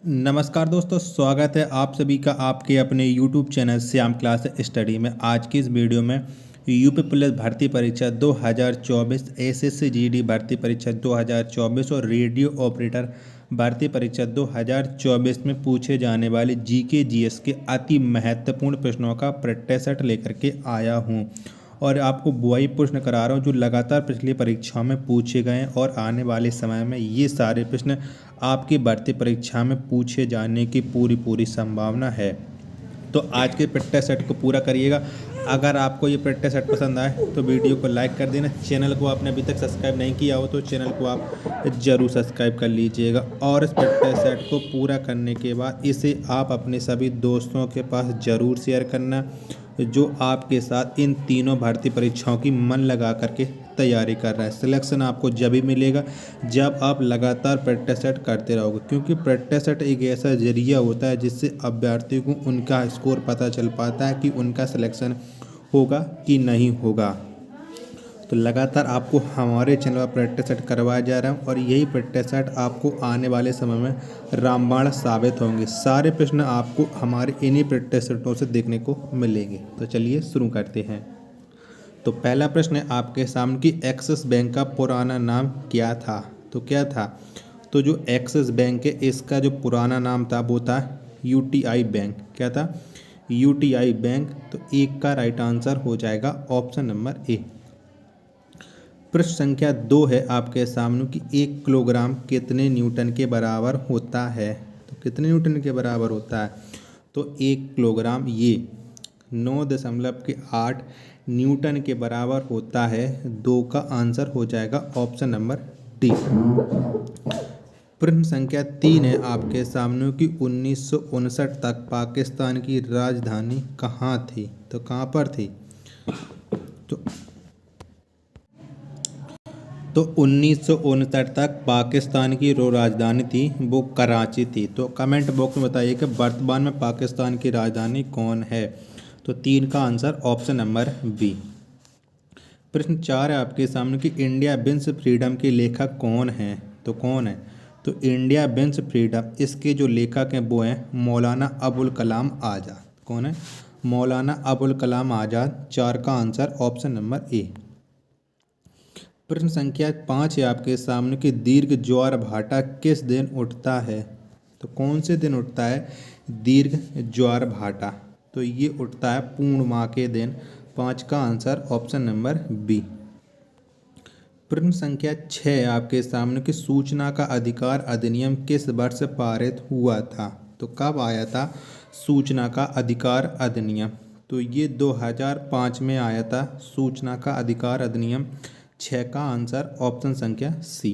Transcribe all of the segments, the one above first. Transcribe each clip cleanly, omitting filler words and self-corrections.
नमस्कार दोस्तों, स्वागत है आप सभी का आपके अपने YouTube channel Shyam class study में। आज की इस वीडियो में यूपी पुलिस भर्ती परीक्षा 2024, एसएससी जीडी भर्ती परीक्षा 2024 और रेडियो ऑपरेटर भर्ती परीक्षा 2024 में पूछे जाने वाले जीके जीएस के अति महत्वपूर्ण प्रश्नों का प्रैक्टिस सेट लेकर के आया हूँ और आपको वही प्रश्न करा रहा हूँ जो लगातार पिछली परीक्षाओं में पूछे गए हैं और आने वाले समय में ये सारे प्रश्न आपकी भर्ती परीक्षा में पूछे जाने की पूरी संभावना है। तो आज के प्रैक्टिस सेट को पूरा करिएगा। अगर आपको ये प्रैक्टिस सेट पसंद आए तो वीडियो को लाइक कर देना। चैनल को आपने अभी तक सब्सक्राइब नहीं किया हो तो चैनल को आप ज़रूर सब्सक्राइब कर लीजिएगा। और इस प्रैक्टिस सेट को पूरा करने के बाद इसे आप अपने सभी दोस्तों के पास ज़रूर शेयर करना जो आपके साथ इन तीनों भर्ती परीक्षाओं की मन लगा करके तैयारी कर रहा है। सिलेक्शन आपको जब भी मिलेगा जब आप लगातार प्रैक्टिस सेट करते रहोगे, क्योंकि प्रैक्टिस सेट एक ऐसा जरिया होता है जिससे अभ्यर्थियों को उनका स्कोर पता चल पाता है कि उनका सिलेक्शन होगा कि नहीं होगा। तो लगातार आपको हमारे चैनल पर प्रैक्टिस सेट करवाया जा रहा है और यही प्रैक्टिस सेट आपको आने वाले समय में रामबाण साबित होंगे। सारे प्रश्न आपको हमारे इन्हीं प्रैक्टिस सेटों से देखने को मिलेंगे। तो चलिए शुरू करते हैं। तो पहला प्रश्न है आपके सामने कि एक्सिस बैंक का पुराना नाम क्या था। तो क्या था? तो जो एक्सिस बैंक है इसका जो पुराना नाम था वो था यूटीआई बैंक। क्या था? UTI bank. तो एक का राइट आंसर हो जाएगा ऑप्शन नंबर ए। प्रश्न संख्या 2 है आपके सामने कि 1 किलोग्राम कितने न्यूटन के बराबर होता है। तो कितने न्यूटन के बराबर होता है? तो 1 किलोग्राम ये 9.8 न्यूटन के बराबर होता है। 2 का आंसर हो जाएगा ऑप्शन नंबर डी। प्रश्न संख्या 3 है आपके सामने कि 1959 तक पाकिस्तान की राजधानी कहाँ थी। तो कहाँ पर थी? तो 1959 तक पाकिस्तान की जो राजधानी थी वो कराची थी। तो कमेंट बॉक्स में बताइए कि वर्तमान में पाकिस्तान की राजधानी कौन है। तो 3 का आंसर ऑप्शन नंबर बी। प्रश्न 4 है आपके सामने कि इंडिया विंस फ्रीडम के लेखक कौन हैं। तो कौन है? तो इंडिया विंस फ्रीडम इसके जो लेखक हैं वो हैं मौलाना अबुल कलाम आज़ाद। कौन है? मौलाना अबुल कलाम आज़ाद। 4 का आंसर ऑप्शन नंबर ए। प्रश्न संख्या 5 है आपके सामने कि दीर्घ ज्वार भाटा किस दिन उठता है। तो कौन से दिन उठता है दीर्घ ज्वार भाटा? तो ये उठता है पूर्णिमा के दिन। 5 का आंसर ऑप्शन नंबर बी। प्रश्न संख्या 6 है आपके सामने कि सूचना का अधिकार अधिनियम किस वर्ष पारित हुआ था। तो कब आया था सूचना का अधिकार अधिनियम? तो ये 2005 में आया था सूचना का अधिकार अधिनियम। 6 का आंसर ऑप्शन संख्या सी।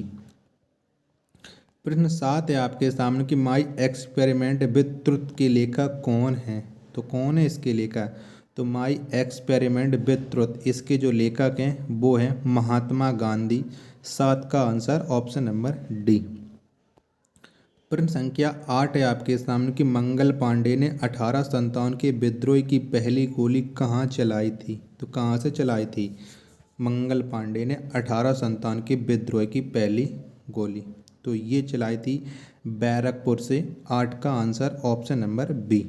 प्रश्न 7 है आपके सामने कि माई एक्सपेरिमेंट विद ट्रुथ के लेखक कौन है। तो कौन है इसके लेखक? तो माई एक्सपेरिमेंट विद ट्रुथ इसके जो लेखक हैं वो हैं महात्मा गांधी। 7 का आंसर ऑप्शन नंबर डी। प्रश्न संख्या 8 है आपके सामने कि मंगल पांडे ने 1857 के विद्रोह की पहली गोली कहाँ चलाई थी। तो कहाँ से चलाई थी मंगल पांडे ने 1857 के विद्रोह की पहली गोली? तो ये चलाई थी बैरकपुर से। 8 का आंसर ऑप्शन नंबर बी।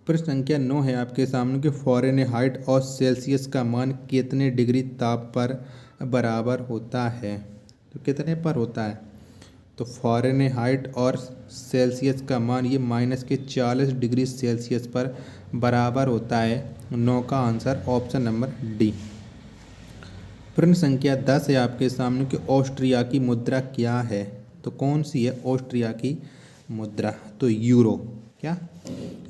प्रश्न संख्या 9 है आपके सामने कि फ़ारेनहाइट और सेल्सियस का मान कितने डिग्री ताप पर बराबर होता है। तो कितने पर होता है? तो फ़ारेनहाइट और सेल्सियस का मान ये -40 डिग्री सेल्सियस पर बराबर होता है। 9 का आंसर ऑप्शन नंबर डी। प्रश्न संख्या 10 है आपके सामने कि ऑस्ट्रिया की मुद्रा क्या है। तो कौन सी है ऑस्ट्रिया की मुद्रा? तो यूरो। क्या?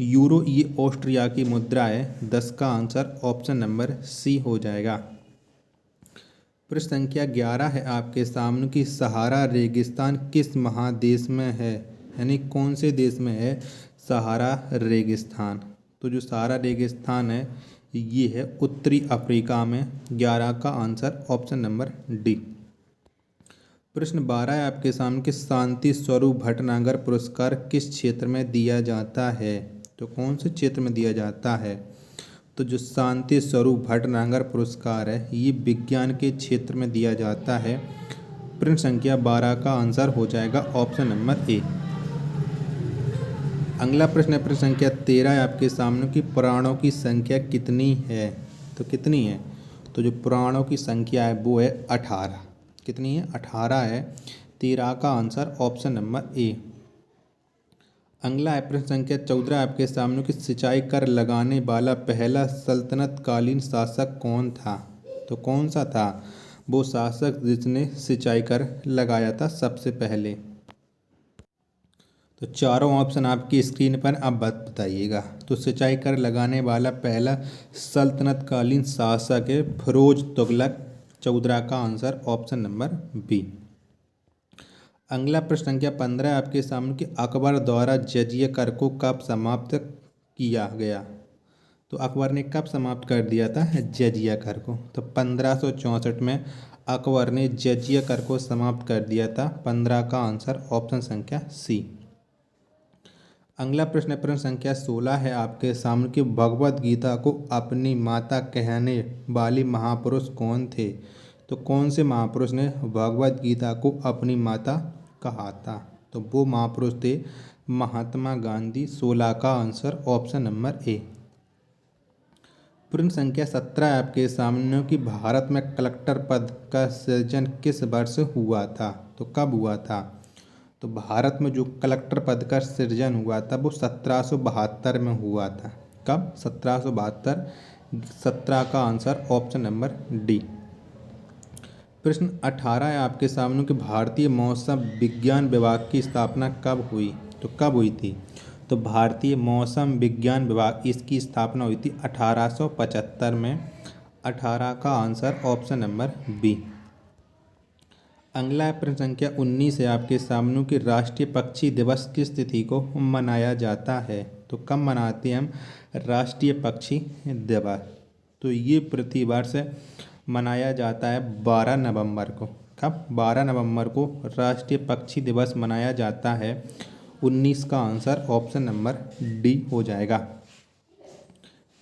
यूरो ये ऑस्ट्रिया की मुद्रा है। 10 का आंसर ऑप्शन नंबर सी हो जाएगा। प्रश्न संख्या 11 है आपके सामने कि सहारा रेगिस्तान किस महादेश में है, यानी कौन से देश में है सहारा रेगिस्तान। तो जो सहारा रेगिस्तान है ये है उत्तरी अफ्रीका में। 11 का आंसर ऑप्शन नंबर डी। प्रश्न 12 है आपके सामने कि शांति स्वरूप भटनागर पुरस्कार किस क्षेत्र में दिया जाता है। तो कौन से क्षेत्र में दिया जाता है? तो जो शांति स्वरूप भटनागर पुरस्कार है ये विज्ञान के क्षेत्र में दिया जाता है। प्रश्न संख्या 12 का आंसर हो जाएगा ऑप्शन नंबर ए। अगला प्रश्न है प्रश्न संख्या 13 है आपके सामने कि प्राणों की संख्या कितनी है। तो कितनी है, तो जो प्राणों की संख्या है वो है 18। कितनी है, 18 है। 13 का आंसर ऑप्शन नंबर ए। अगला है प्रश्न संख्या 14 आपके सामने कि सिंचाई कर लगाने वाला पहला सल्तनत कालीन शासक कौन था। तो कौन सा था वो शासक जिसने सिंचाई कर लगाया था सबसे पहले। तो चारों ऑप्शन आपकी स्क्रीन पर अब बताइएगा। तो सिंचाई कर लगाने वाला पहला सल्तनत कालीन शासक है फिरोज तुगलक। 14 का आंसर ऑप्शन नंबर बी। अगला प्रश्न संख्या 15 आपके सामने कि अकबर द्वारा जजिया कर को कब समाप्त किया गया। तो अकबर ने कब समाप्त कर दिया था जजिया कर को। तो 1564 में अकबर ने जजिया कर को समाप्त कर दिया था। 15 का आंसर ऑप्शन संख्या सी। अगला प्रश्न प्रश्न संख्या 16 है आपके सामने कि भगवत गीता को अपनी माता कहने वाली महापुरुष कौन थे। तो कौन से महापुरुष ने भगवत गीता को अपनी माता कहा था। तो वो महापुरुष थे महात्मा गांधी। 16 का आंसर ऑप्शन नंबर ए। प्रश्न संख्या 17 आपके सामने कि भारत में कलेक्टर पद का सृजन किस वर्ष हुआ था। तो कब हुआ था। तो भारत में जो कलेक्टर पद का सृजन हुआ था वो 1772 में हुआ था। कब, 1772। 17 का आंसर ऑप्शन नंबर डी। प्रश्न 18 है आपके सामने कि भारतीय मौसम विज्ञान विभाग की स्थापना कब हुई। तो कब हुई थी। तो भारतीय मौसम विज्ञान विभाग इसकी स्थापना हुई थी 1875 में। 18 का आंसर ऑप्शन नंबर बी। अगला प्रश्न संख्या 19 है आपके सामने कि राष्ट्रीय पक्षी दिवस किस तिथि को मनाया जाता है। तो कब मनाते हैं हम राष्ट्रीय पक्षी दिवस। तो ये प्रतिवर्ष मनाया जाता है 12 नवंबर को। कब, 12 नवंबर को राष्ट्रीय पक्षी दिवस मनाया जाता है। 19 का आंसर ऑप्शन नंबर डी हो जाएगा।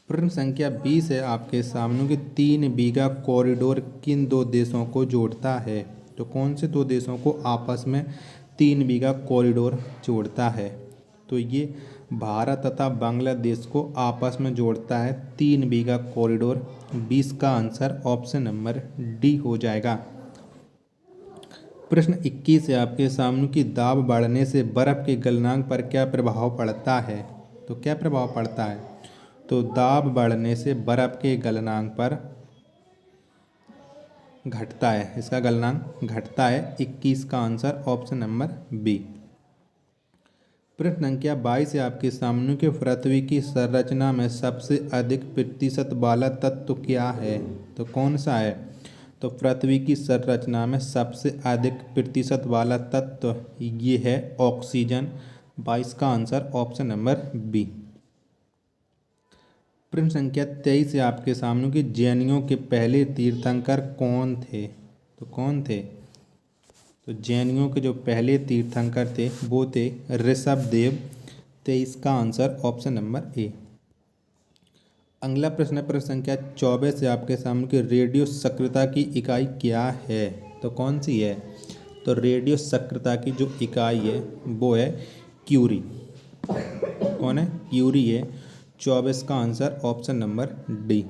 प्रश्न संख्या 20 है आपके सामने कि 3 बीघा कॉरिडोर किन दो देशों को जोड़ता है। तो कौन से दो देशों को आपस में 3 बीघा कॉरिडोर जोड़ता है। तो ये भारत तथा बांग्लादेश को आपस में जोड़ता है 3 बीघा कॉरिडोर। 20 का आंसर ऑप्शन नंबर डी हो जाएगा। प्रश्न 21 है आपके सामने कि दाब बढ़ने से बर्फ के गलनांक पर क्या प्रभाव पड़ता है। तो क्या प्रभाव पड़ता है। तो दाब बढ़ने से बर्फ के गलनांक पर घटता है, इसका गलनांक घटता है। 21 का आंसर ऑप्शन नंबर बी। प्रश्न संख्या 22 है आपके सामने कि पृथ्वी की संरचना में सबसे अधिक प्रतिशत वाला तत्व क्या है। तो कौन सा है। तो पृथ्वी की संरचना में सबसे अधिक प्रतिशत वाला तत्व ये है ऑक्सीजन। 22 का आंसर ऑप्शन नंबर बी। प्रश्न संख्या 23 है आपके सामने कि जैनियों के पहले तीर्थंकर कौन थे। तो कौन थे। तो जैनियों के जो पहले तीर्थंकर थे वो थे ऋषभदेव। 23 का आंसर ऑप्शन नंबर ए। अगला प्रश्न है प्रश्न संख्या 24 है आपके सामने कि रेडियो सक्रियता की इकाई क्या है। तो कौन सी है। तो रेडियो सक्रियता की जो इकाई है वो है क्यूरी। कौन है, क्यूरी है। 24 का आंसर ऑप्शन नंबर डी।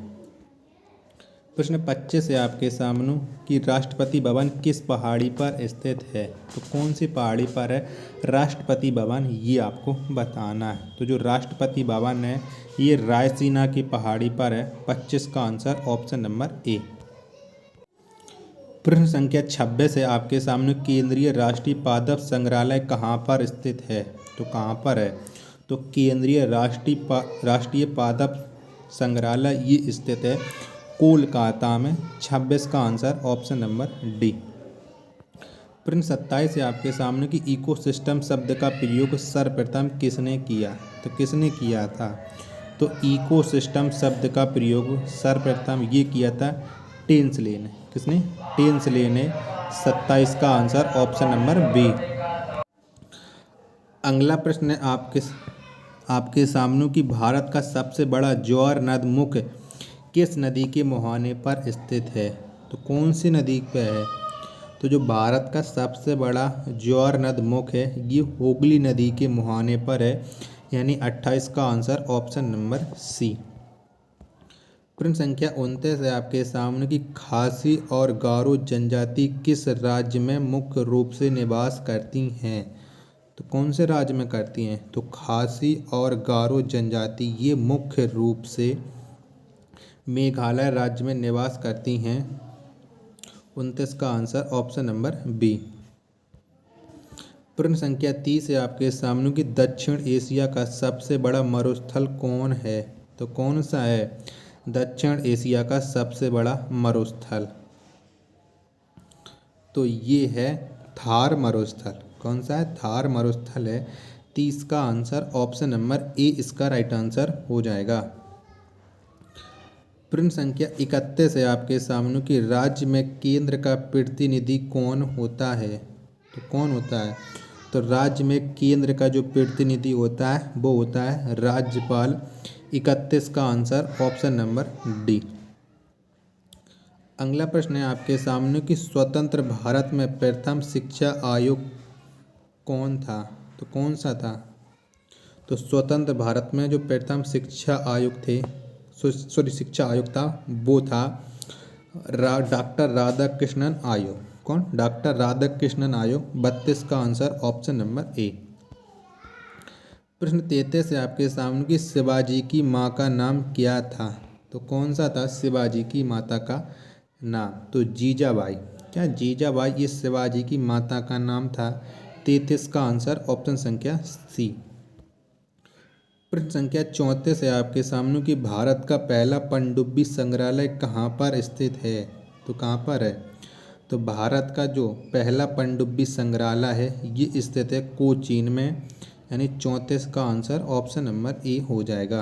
प्रश्न 25 है आपके सामने कि राष्ट्रपति भवन किस पहाड़ी पर स्थित है। तो कौन सी पहाड़ी पर है राष्ट्रपति भवन, ये आपको बताना है। तो जो राष्ट्रपति भवन है ये रायसीना की पहाड़ी पर है। 25 का आंसर ऑप्शन नंबर ए। प्रश्न संख्या 26 है आपके सामने केंद्रीय राष्ट्रीय पादप संग्रहालय कहाँ पर स्थित है। तो कहाँ पर है। तो केंद्रीय राष्ट्रीय पादप संग्रहालय ये स्थित है कोलकाता में। 26 का आंसर ऑप्शन नंबर डी। प्रश्न 27 है आपके सामने कि इकोसिस्टम शब्द का प्रयोग सर्वप्रथम किसने किया। तो किसने किया था। तो इकोसिस्टम शब्द का प्रयोग सर्वप्रथम ये किया था टेंसले ने। किसने, टेंसले ने। 27 का आंसर ऑप्शन नंबर बी। अगला प्रश्न है आपके सामने कि भारत का सबसे बड़ा ज्वार नद मुख्य किस नदी के मुहाने पर स्थित है। तो कौन सी नदी पे है। तो जो भारत का सबसे बड़ा ज्वार नद मुख्य है ये हुगली नदी के मुहाने पर है। यानी 28 का आंसर ऑप्शन नंबर सी। प्रश्न संख्या 29 है आपके सामने कि खासी और गारो जनजाति किस राज्य में मुख्य रूप से निवास करती हैं। तो कौन से राज्य में करती हैं? तो खासी और गारो जनजाति ये मुख्य रूप से मेघालय राज्य में निवास करती हैं। 29 का आंसर ऑप्शन नंबर बी। प्रश्न संख्या 30 है आपके सामने कि दक्षिण एशिया का सबसे बड़ा मरुस्थल कौन है। तो कौन सा है दक्षिण एशिया का सबसे बड़ा मरुस्थल? तो ये है थार मरुस्थल। कौन सा है? थार मरुस्थल है। 30 का आंसर ऑप्शन नंबर ए इसका राइट आंसर हो जाएगा। प्रश्न संख्या 31 है आपके सामने कि राज्य में केंद्र का प्रतिनिधि कौन होता है। तो कौन होता है? तो राज्य में केंद्र का जो प्रतिनिधि होता है वो होता है राज्यपाल। 31 का आंसर ऑप्शन नंबर डी। अगला प्रश्न है आपके सामने कि स्वतंत्र भारत में प्रथम शिक्षा आयोग कौन था। तो कौन सा था? तो स्वतंत्र भारत में जो प्रथम शिक्षा आयोग थे शिक्षा आयोग था वो था डॉक्टर राधाकृष्णन आयोग। कौन? डॉक्टर राधाकृष्णन आयोग। 32 का आंसर ऑप्शन नंबर ए। प्रश्न 33 है आपके सामने कि शिवाजी की माँ का नाम क्या था। तो कौन सा था शिवाजी की माता का नाम? तो जीजाबाई। क्या? जीजाबाई ये शिवाजी की माता का नाम था। 33 का आंसर ऑप्शन संख्या सी। प्रश्न संख्या 34 है आपके सामने कि भारत का पहला पनडुब्बी संग्रहालय कहाँ पर स्थित है। तो कहाँ पर है? तो भारत का जो पहला पनडुब्बी संग्रहालय है ये स्थित है कोचीन में। यानी 34 का आंसर ऑप्शन नंबर ए हो जाएगा।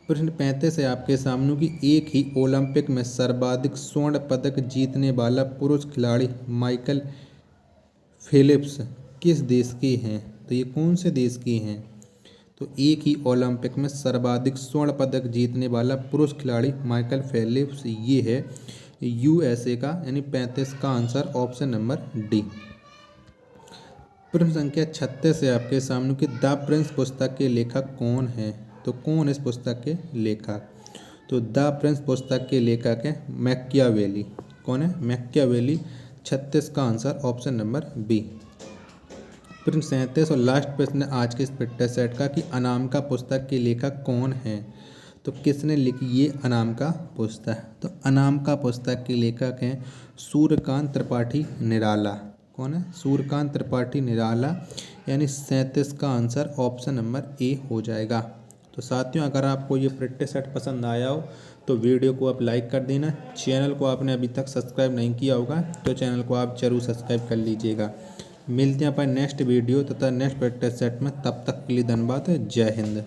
प्रश्न 35 है आपके सामने कि एक ही ओलंपिक में सर्वाधिक स्वर्ण पदक जीतने वाला पुरुष खिलाड़ी माइकल फेलिप्स किस देश के हैं। तो ये कौन से देश के हैं? तो एक ही ओलंपिक में सर्वाधिक स्वर्ण पदक जीतने वाला पुरुष खिलाड़ी माइकल फेलिप्स ये है यूएसए का। यानी 35 का आंसर ऑप्शन नंबर डी। प्रश्न संख्या 36 है आपके सामने कि द प्रिंस पुस्तक के लेखक कौन है। तो कौन इस पुस्तक के लेखक? तो द प्रिंस पुस्तक के लेखक है मैकियावेली। कौन है? मैकियावेली। 36 का आंसर ऑप्शन नंबर बी। प्रश्न 37 और लास्ट प्रश्न आज के इस फिटनेस सेट का कि अनामिका पुस्तक के लेखक कौन है। तो किसने लिखी ये अनामिका पुस्तक? तो अनामिका पुस्तक के लेखक हैं सूर्यकांत त्रिपाठी निराला। कौन है? सूर्यकांत त्रिपाठी निराला। यानी 37 का आंसर ऑप्शन नंबर ए हो जाएगा। तो साथियों अगर आपको ये प्रैक्टिस सेट पसंद आया हो तो वीडियो को आप लाइक कर देना। चैनल को आपने अभी तक सब्सक्राइब नहीं किया होगा तो चैनल को आप जरूर सब्सक्राइब कर लीजिएगा। मिलते हैं अपन नेक्स्ट वीडियो तथा नेक्स्ट प्रैक्टिस सेट में। तब तक के लिए धन्यवाद। जय हिंद।